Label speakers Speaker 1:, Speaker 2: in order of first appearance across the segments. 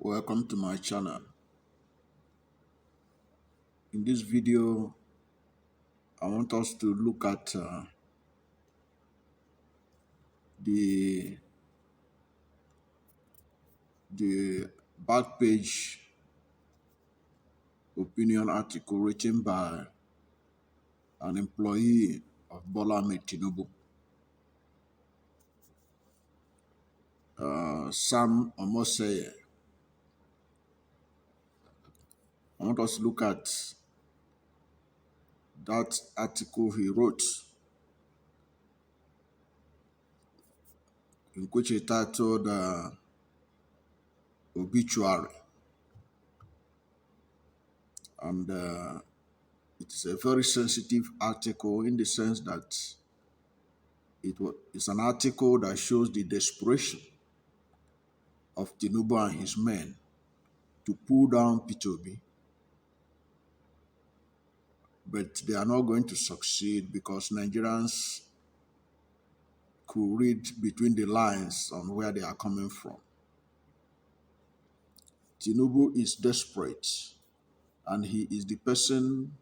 Speaker 1: Welcome to my channel. In this video, I want us to look at the back page opinion article written by an employee of Bola Ahmed Tinubu, Sam Omatseye. I want us to look at that article he wrote, in which he titled Obi-tuary. And it is a very sensitive article in the sense that it's an article that shows the desperation of Tinubu and his men to pull down peterobi, but they are not going to succeed because Nigerians could read between the lines on where they are coming from. Tinubu is desperate, and he is the person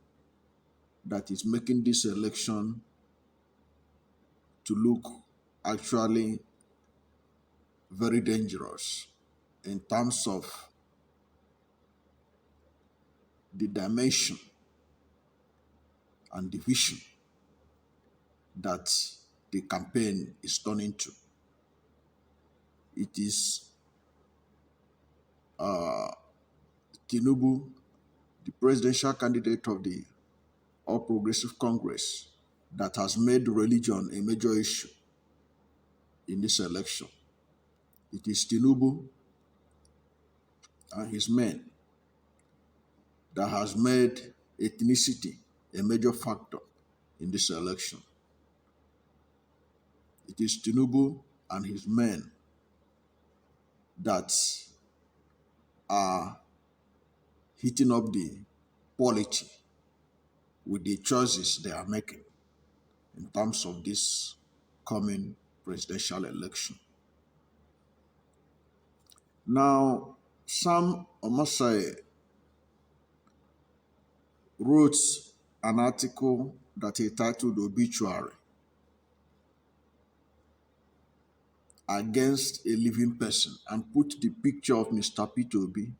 Speaker 1: that is making this election to look actually very dangerous in terms of the dimension and division that the campaign is turning to. It is Tinubu, the presidential candidate of the All Progressive Congress, that has made religion a major issue in this election. It is Tinubu and his men that has made ethnicity a major factor in this election. It is Tinubu and his men that are heating up the polity with the choices they are making in terms of this coming presidential election. Now, Sam Omatseye wrote an article that he titled Obi-tuary against a living person and put the picture of Mr. Peterobi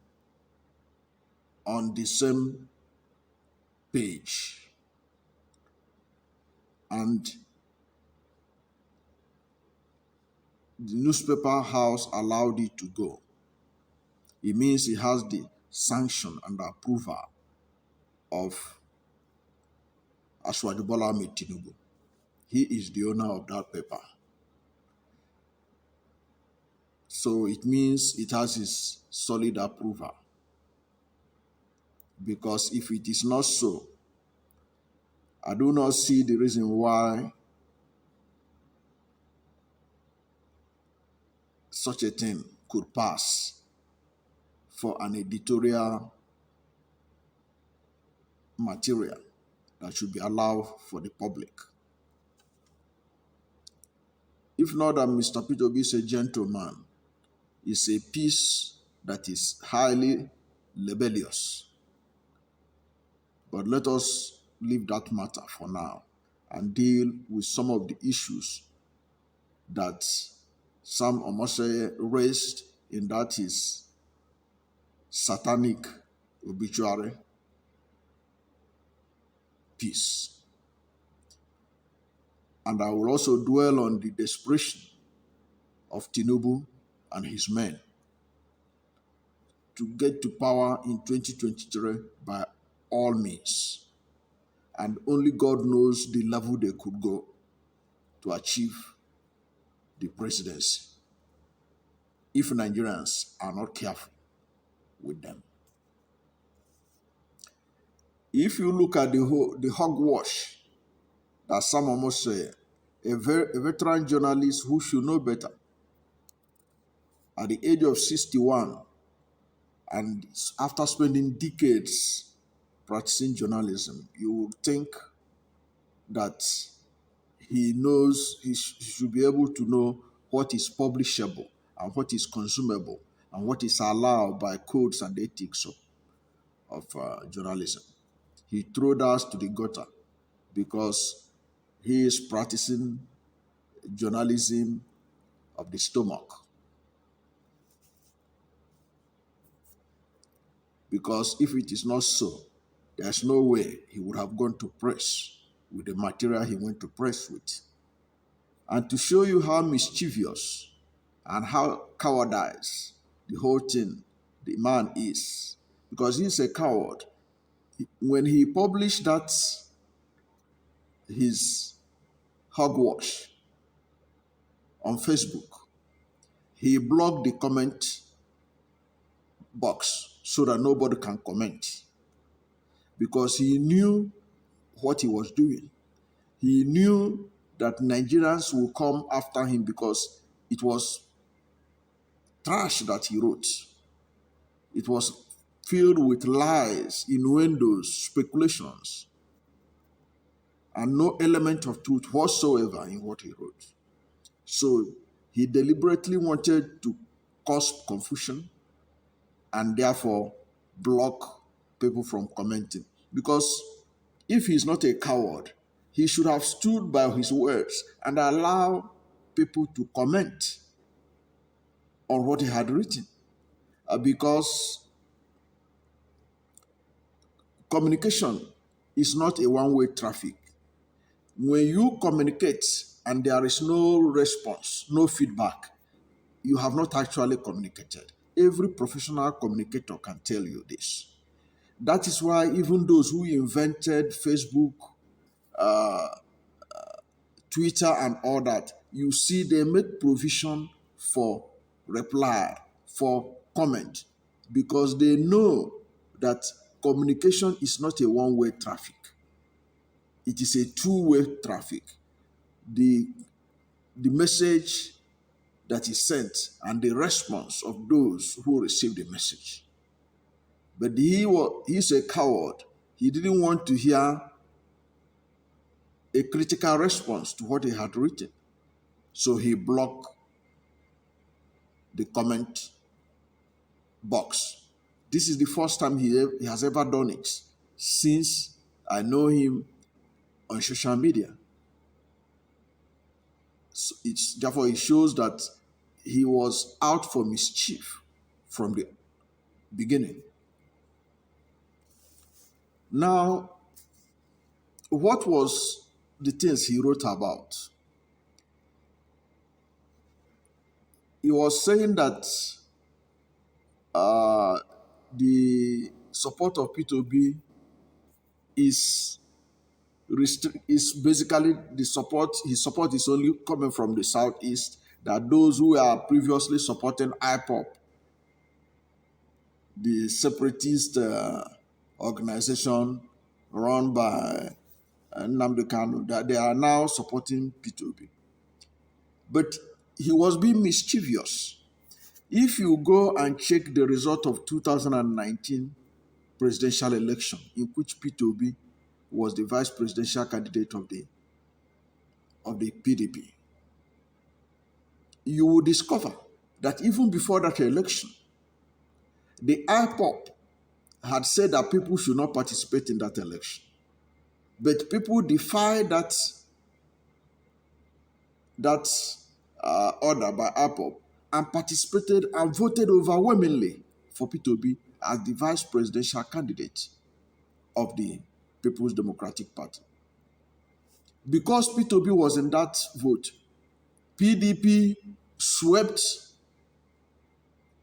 Speaker 1: on the same page. And the newspaper house allowed it to go. It means it has the sanction and approval of Bola Ahmed Tinubu. He is the owner of that paper. So it means it has his solid approval. Because if it is not so, I do not see the reason why such a thing could pass for an editorial material that should be allowed for the public. If not that Mr. Peterobi is a gentleman, it's a piece that is highly libellous. But let us leave that matter for now and deal with some of the issues that Sam Omatseye raised in that his Satanic obituary piece. And I will also dwell on the desperation of Tinubu and his men to get to power in 2023 by all means. And only God knows the level they could go to achieve the presidency if Nigerians are not careful with them. If you look at the hogwash that Sam Omatseye, a veteran journalist who should know better, at the age of 61, and after spending decades practicing journalism, you would think that he knows, he should be able to know what is publishable and what is consumable and what is allowed by codes and ethics of journalism. He threw us to the gutter because he is practicing journalism of the stomach. Because if it is not so, there's no way he would have gone to press with the material he went to press with. And to show you how mischievous and how cowardice the whole thing, the man is, because he's a coward. When he published that, his hogwash on Facebook, he blocked the comment box so that nobody can comment because he knew what he was doing. He knew that Nigerians will come after him because it was trash that he wrote. It was filled with lies, innuendos, speculations, and no element of truth whatsoever in what he wrote. So he deliberately wanted to cause confusion and therefore block people from commenting. Because if he's not a coward, he should have stood by his words and allow people to comment on what he had written. Because communication is not a one-way traffic. When you communicate and there is no response, no feedback, you have not actually communicated. Every professional communicator can tell you this. That is why even those who invented Facebook, Twitter, and all that, you see they make provision for reply, for comment, because they know that communication is not a one-way traffic. It is a two-way traffic. The message that is sent and the response of those who receive the message. But he's a coward. He didn't want to hear a critical response to what he had written. So he blocked the comment box. This is the first time he has ever done it since I know him on social media. So therefore, it shows that he was out for mischief from the beginning. Now, what was the things he wrote about? He was saying that the support of peterobi is basically his support is only coming from the southeast, that those who are previously supporting IPOP, the separatist organization run by Nnamdi Kanu, that they are now supporting peterobi. But he was being mischievous. If you go and check the result of 2019 presidential election, in which peterobi was the vice presidential candidate of the PDP, you will discover that even before that election, the IPOP had said that people should not participate in that election. But people defied that order by IPOP and participated and voted overwhelmingly for peterobi as the vice presidential candidate of the People's Democratic Party. Because peterobi was in that vote, PDP swept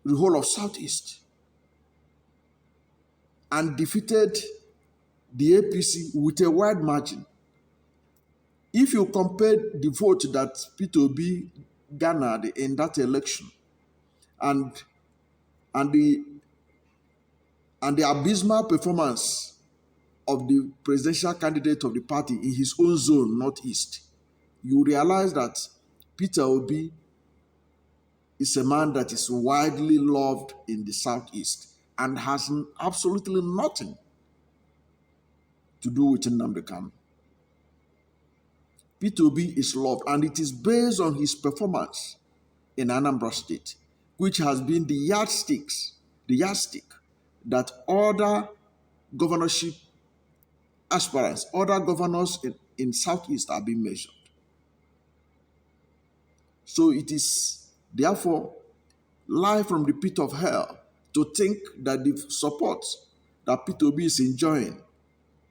Speaker 1: the whole of Southeast and defeated the APC with a wide margin. If you compare the vote that peterobi garnered in that election and the abysmal performance of the presidential candidate of the party in his own zone, Northeast, you realize that Peter Obi is a man that is widely loved in the Southeast and has absolutely nothing to do with Nnamdi Kanu. peterobi is loved, and it is based on his performance in Anambra State. which has been the yardstick that other governorship aspirants, other governors in Southeast are being measured. So it is therefore life from the pit of hell to think that the support that peterobi is enjoying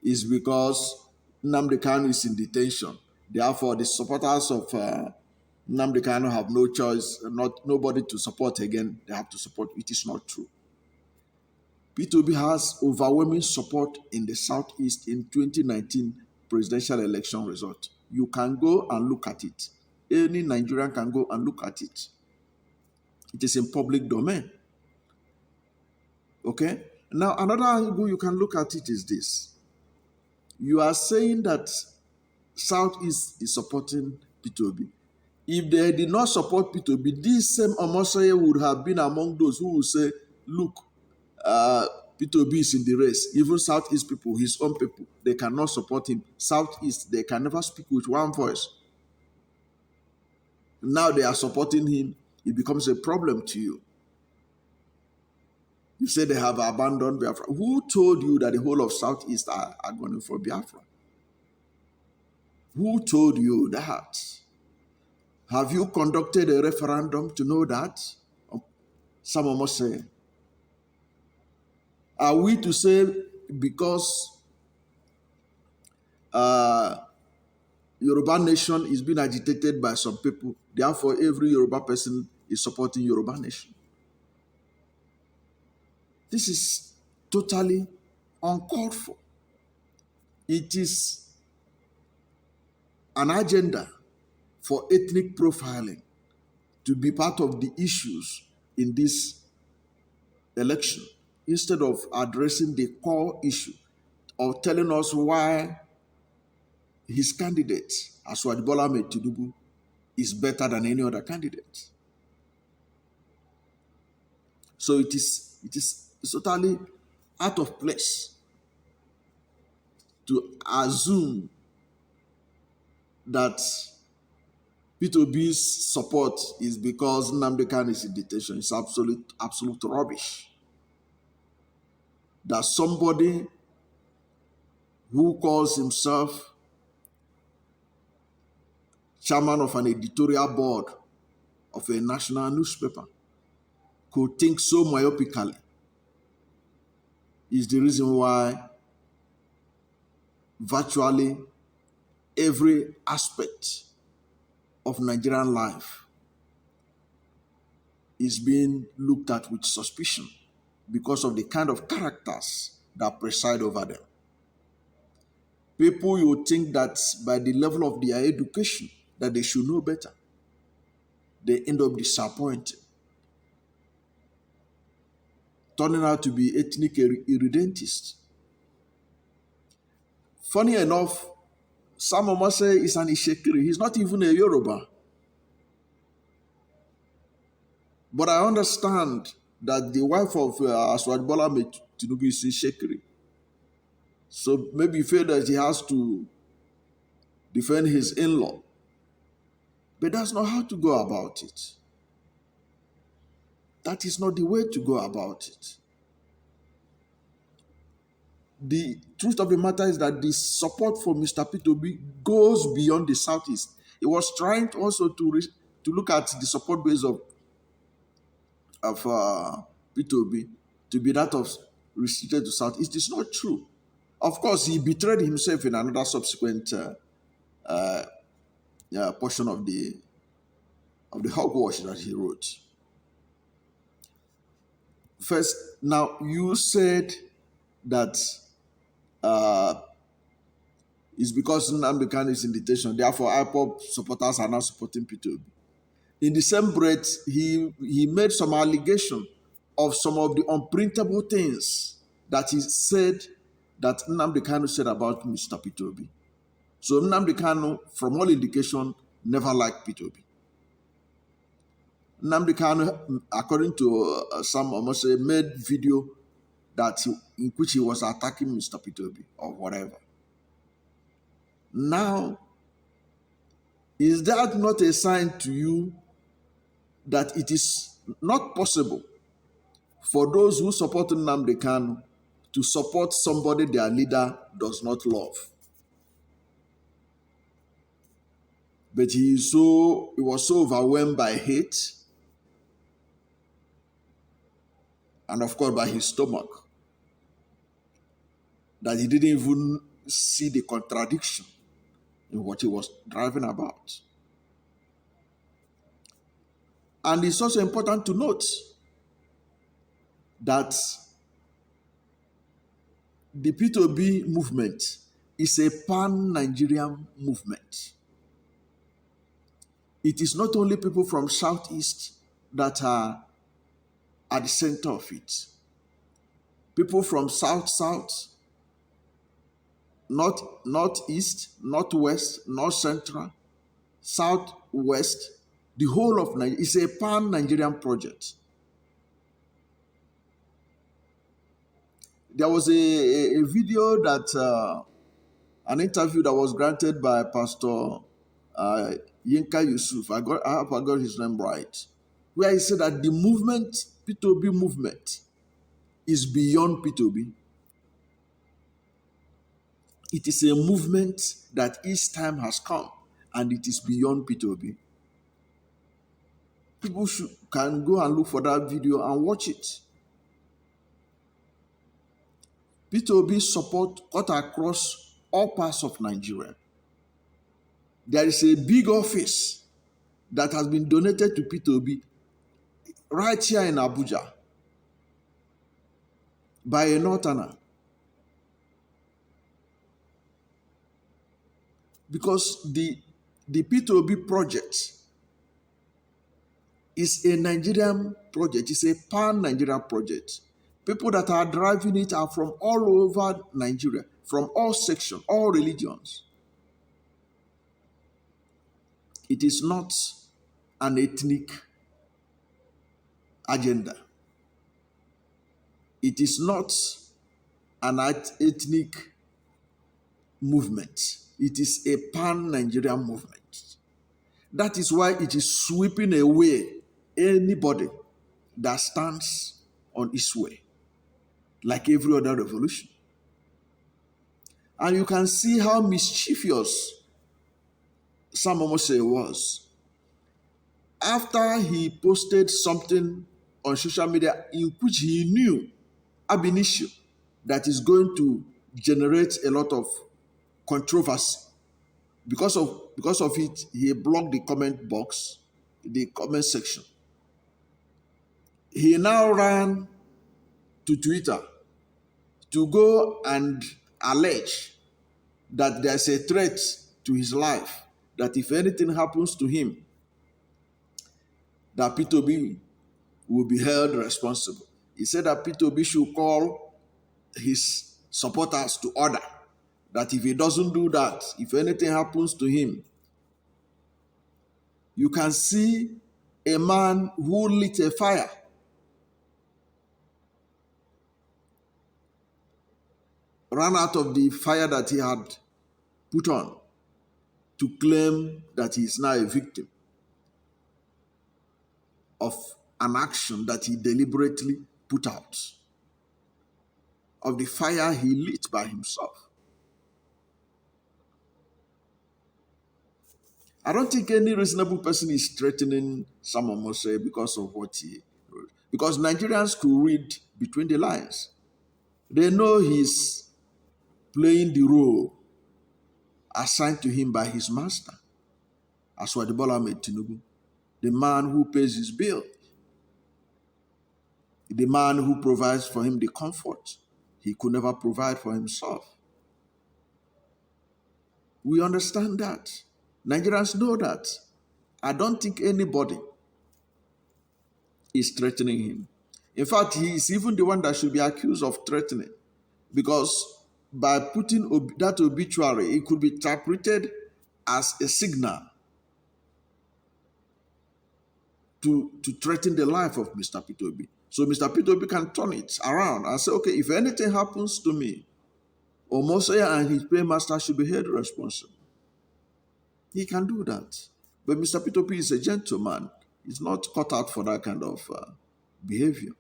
Speaker 1: is because Nnamdi Kanu is in detention. Therefore, the supporters of Nnamdi Kanu have no choice, nobody to support again. They have to support. It is not true. P2B has overwhelming support in the Southeast in 2019 presidential election result. You can go and look at it. Any Nigerian can go and look at it. It is in public domain. Okay? Now, another angle you can look at it is this. You are saying that Southeast is supporting P2B. If they did not support P2B, this same Omatseye would have been among those who would say, look, P2B is in the race. Even Southeast people, his own people, they cannot support him. Southeast, they can never speak with one voice. Now they are supporting him. It becomes a problem to you. You say they have abandoned Biafra. Who told you that the whole of Southeast are going for Biafra? Who told you that? Have you conducted a referendum to know that? Some must say. Are we to say because Yoruba nation is being agitated by some people, therefore every Yoruba person is supporting Yoruba nation? This is totally uncalled for. It is an agenda for ethnic profiling to be part of the issues in this election, instead of addressing the core issue of telling us why his candidate, Bola Ahmed Tinubu, is better than any other candidate. So it is totally out of place to assume that P2B's support is because Nnamdi Kanu is in detention. It's absolute rubbish. That somebody who calls himself chairman of an editorial board of a national newspaper could think so myopically is the reason why virtually every aspect of Nigerian life is being looked at with suspicion because of the kind of characters that preside over them. People, you would think that by the level of their education that they should know better. They end up disappointed, turning out to be ethnic irredentists. Funny enough, Sam Omatseye is an Ishekiri. He's not even a Yoruba. But I understand that the wife of Bola Ahmed Tinubu is Ishekiri. So maybe he felt that he has to defend his in-law. But that's not how to go about it. That is not the way to go about it. The truth of the matter is that the support for Mr. P2B goes beyond the Southeast. He was trying to also to look at the support base of P2B to be that of restricted to Southeast. It is not true. Of course, he betrayed himself in another subsequent portion of the hogwash that he wrote. First, now you said that it's because Nnamdi Kanu is in detention, therefore IPOB supporters are now supporting P2B. In the same breath, he made some allegation of some of the unprintable things that he said that Nnamdi Kanu said about Mr. P2B. So Nnamdi Kanu, from all indication, never liked P2B. Nnamdi Kanu, according to Sam Omatseye, made video in which he was attacking Mr. P2B or whatever. Now, is that not a sign to you that it is not possible for those who support Nnamdi Kanu to support somebody their leader does not love. But he was so overwhelmed by hate and of course by his stomach that he didn't even see the contradiction in what he was driving about. And it's also important to note that the peterobi movement is a pan-Nigerian movement. It is not only people from Southeast that are at the center of it. People from South, Northeast, Northwest, North Central, Southwest, the whole of Nigeria is a pan-Nigerian project. There was a video that, an interview that was granted by Pastor Yinka Yusuf, I hope I got his name right, where he said that the movement, peterobi movement, is beyond peterobi. It is a movement that its time has come, and it is beyond peterobi. People can go and look for that video and watch it. peterobi support cut across all parts of Nigeria. There is a big office that has been donated to peterobi right here in Abuja by a northerner. Because the peterobi project is a Nigerian project, it's a pan-Nigerian project. People that are driving it are from all over Nigeria, from all sections, all religions. It is not an ethnic agenda. It is not an ethnic movement. It is a pan-Nigerian movement. That is why it is sweeping away anybody that stands on its way, like every other revolution. And you can see how mischievous Sam Omatseye was. After he posted something on social media in which he knew ab initio that is going to generate a lot of controversy, because of it, he blocked the comment box, the comment section. He now ran to Twitter to go and allege that there's a threat to his life, that if anything happens to him, that peterobi will be held responsible. He said that peterobi should call his supporters to order, that if he doesn't do that, if anything happens to him, you can see a man who lit a fire ran out of the fire that he had put on to claim that he is now a victim of an action that he deliberately put out, of the fire he lit by himself. I don't think any reasonable person is threatening Sam Omatseye because of what he wrote. Because Nigerians could read between the lines. They know he's playing the role assigned to him by his master, as well as Bola Ahmed Tinubu, the man who pays his bill, the man who provides for him the comfort he could never provide for himself. We understand that. Nigerians know that. I don't think anybody is threatening him. In fact, he is even the one that should be accused of threatening, because by putting that obituary, it could be interpreted as a signal to threaten the life of Mr. Peterobi. So Mr. Peterobi can turn it around and say, okay, if anything happens to me, Omatseye and his paymaster should be held responsible. He can do that. But Mr. Peterobi is a gentleman. He's not cut out for that kind of behavior.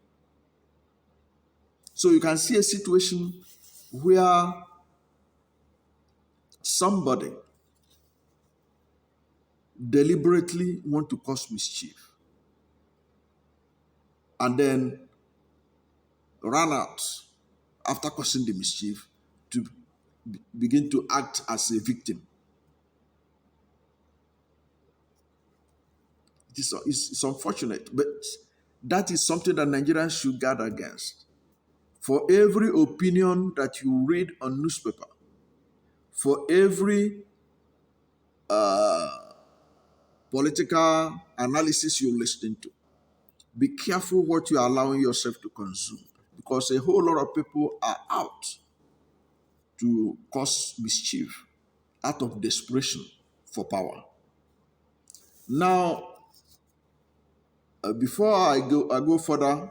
Speaker 1: So you can see a situation where somebody deliberately want to cause mischief and then run out after causing the mischief to begin to act as a victim. It's unfortunate, but that is something that Nigerians should guard against. For every opinion that you read on newspaper, for every political analysis you're listening to, be careful what you are allowing yourself to consume, because a whole lot of people are out to cause mischief out of desperation for power. Now, before I go further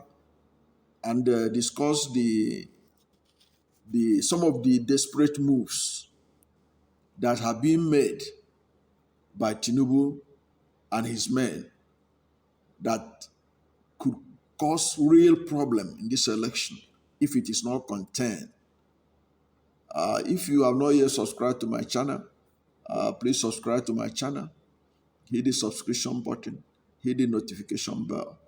Speaker 1: and discuss the some of the desperate moves that have been made by Tinubu and his men that could cause real problem in this election if it is not contained. If you have not yet subscribed to my channel, please subscribe to my channel. Hit the subscription button, hit the notification bell.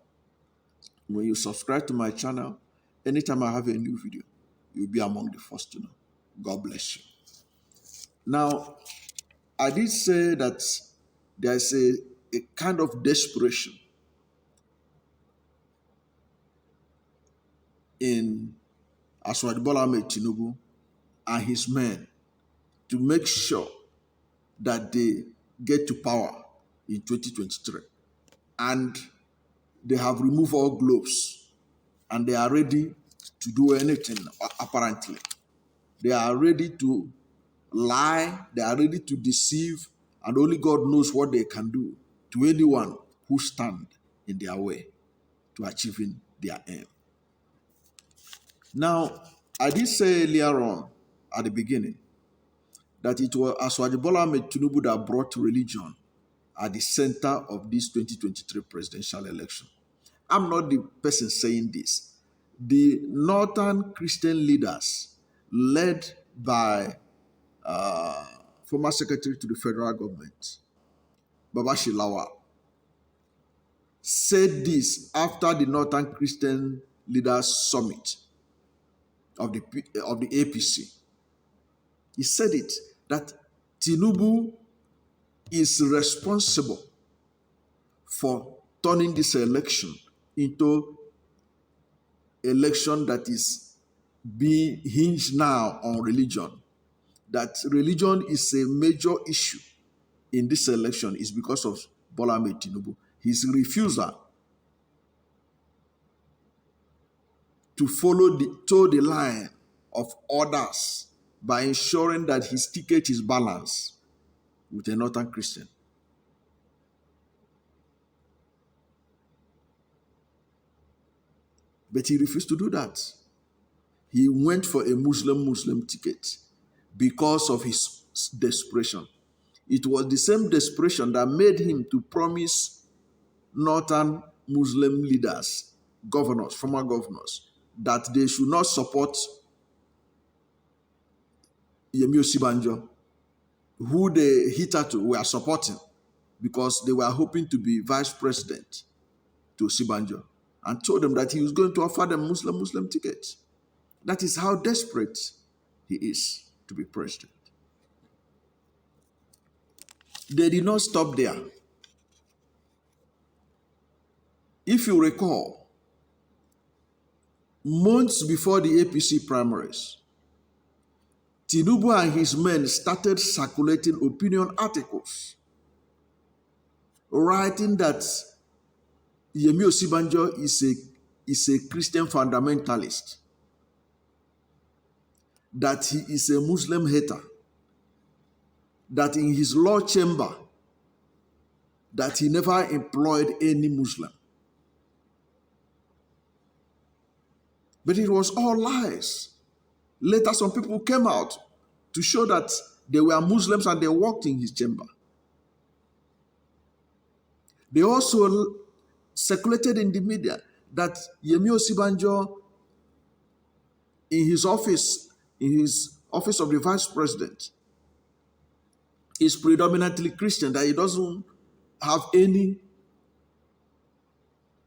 Speaker 1: When you subscribe to my channel, anytime I have a new video, you'll be among the first to know. God bless you. Now, I did say that there's a kind of desperation in Bola Ahmed Tinubu and his men to make sure that they get to power in 2023. And they have removed all gloves and they are ready to do anything, apparently. They are ready to lie, they are ready to deceive, and only God knows what they can do to anyone who stand in their way to achieving their aim. Now, I did say earlier on at the beginning that it was Bola Ahmed Tinubu that brought religion at the center of this 2023 presidential election. I'm not the person saying this. The northern Christian leaders, led by former Secretary to the federal government, Babashi Lawal, said this after the Northern Christian Leaders Summit of the APC. He said it, that Tinubu is responsible for turning this election into election that is being hinged now on religion. That religion is a major issue in this election is because of Bola Ahmed Tinubu. His refusal to toe the line of others by ensuring that his ticket is balanced with a Northern Christian. But he refused to do that. He went for a Muslim ticket because of his desperation. It was the same desperation that made him to promise Northern Muslim leaders, governors, former governors, that they should not support Yemi Osinbajo, who they hitherto were supporting because they were hoping to be vice president to Osinbajo, and told them that he was going to offer them Muslim tickets. That is how desperate he is to be president. They did not stop there. If you recall, months before the APC primaries, Tinubu and his men started circulating opinion articles, writing that Yemi Osinbajo is a Christian fundamentalist, that he is a Muslim hater, that in his law chamber, that he never employed any Muslim. But it was all lies. Later, some people came out to show that they were Muslims and they worked in his chamber. They also circulated in the media that Yemi Osinbajo, in his office of the vice president, is predominantly Christian, that he doesn't have any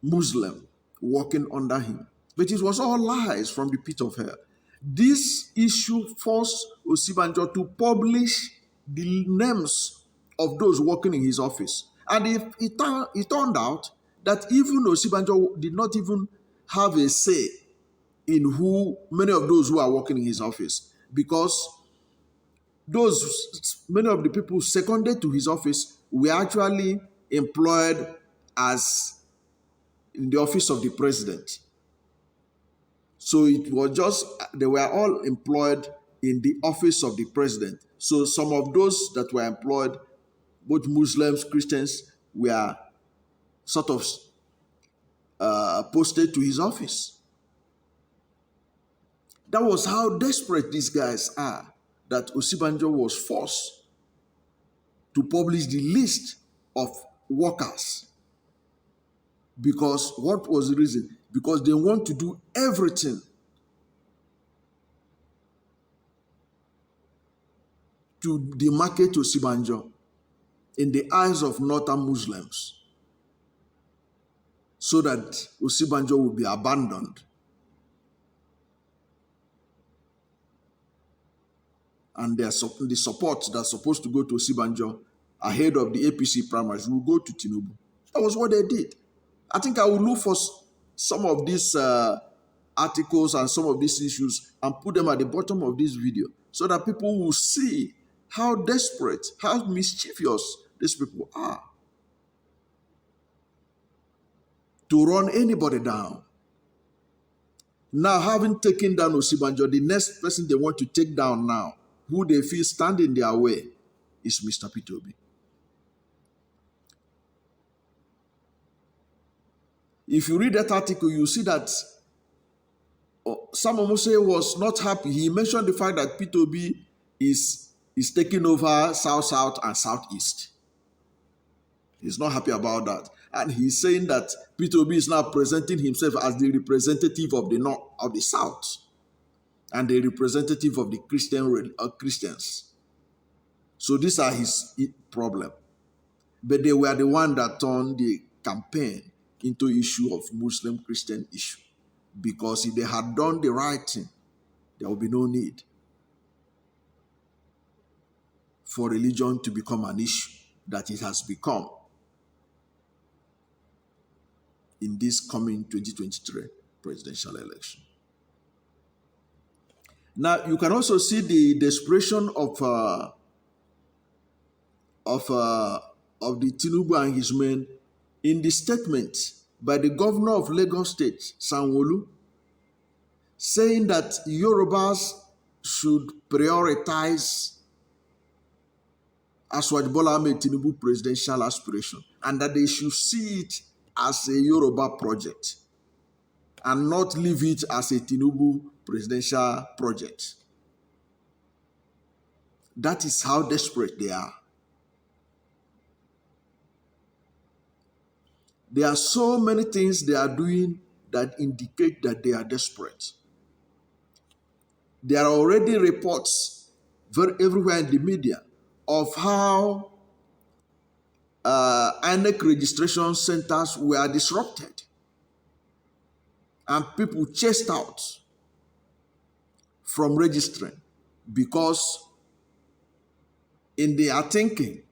Speaker 1: Muslim working under him. But it was all lies from the pit of hell. This issue forced Osinbajo to publish the names of those working in his office. And it turned out that even Osinbajo did not even have a say in who many of those who are working in his office, because many of the people seconded to his office were actually employed as in the office of the president. So it was just, they were all employed in the office of the president. So some of those that were employed, both Muslims, Christians, were sort of posted to his office. That was how desperate these guys are, that Osinbajo was forced to publish the list of workers. Because what was the reason? Because they want to do everything to demarcate Osinbajo in the eyes of northern Muslims, so that Osinbajo will be abandoned. And the support that's supposed to go to Osinbajo ahead of the APC primaries will go to Tinubu. That was what they did. I think I will look for some of these articles and some of these issues and put them at the bottom of this video, so that people will see how desperate, how mischievous these people are to run anybody down. Now, having taken down Osinbajo, the next person they want to take down now, who they feel stand in their way, is Mr. Peterobi. If you read that article, you see that Sam Omotseye was not happy. He mentioned the fact that Peterobi is taking over South and Southeast. He's not happy about that. And he's saying that Peterobi is now presenting himself as the representative of the North, of the South, and the representative of the Christians. So these are his problem. But they were the one that turned the campaign into issue of Muslim-Christian issue. Because if they had done the right thing, there would be no need for religion to become an issue that it has become in this coming 2023 presidential election. Now, you can also see the desperation of the Tinubu and his men in the statement by the governor of Lagos State, Sanwo-Olu, saying that Yorubas should prioritize Bola Ahmed Tinubu presidential aspiration, and that they should see it as a Yoruba project and not leave it as a Tinubu presidential project. That is how desperate they are. There are so many things they are doing that indicate that they are desperate. There are already reports everywhere in the media of how INEC registration centers were disrupted and people chased out from registering because in their thinking,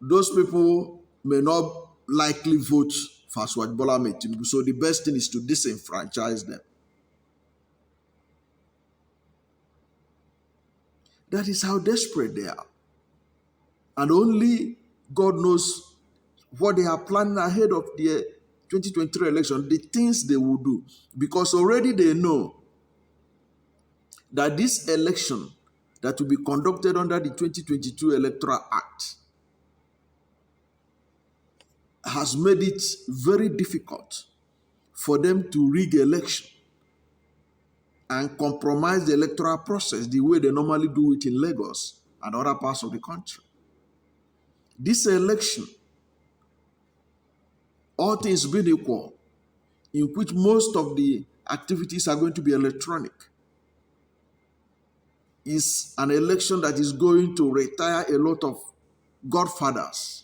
Speaker 1: those people may not likely vote for Bola Ahmed Tinubu. So the best thing is to disenfranchise them. That is how desperate they are. And only God knows what they are planning ahead of the 2023 election, the things they will do. Because already they know that this election that will be conducted under the 2022 Electoral Act has made it very difficult for them to rig election and compromise the electoral process the way they normally do it in Lagos and other parts of the country. This election all things being equal, in which most of the activities are going to be electronic, is an election that is going to retire a lot of godfathers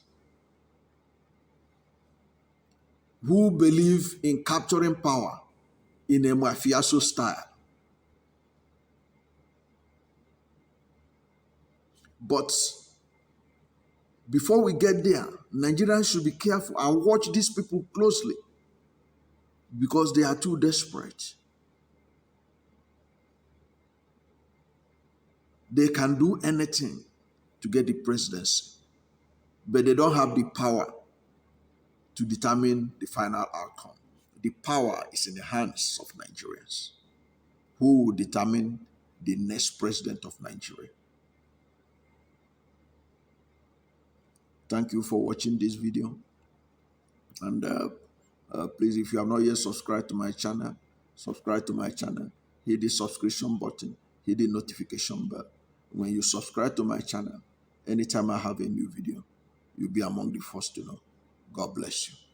Speaker 1: who believe in capturing power in a mafioso style. But before we get there, Nigerians should be careful and watch these people closely because they are too desperate. They can do anything to get the presidency, but they don't have the power to determine the final outcome. The power is in the hands of Nigerians, who will determine the next president of Nigeria. Thank you for watching this video. And please, if you have not yet subscribed to my channel, subscribe to my channel. Hit the subscription button, hit the notification bell. When you subscribe to my channel, anytime I have a new video, you'll be among the first to know. God bless you.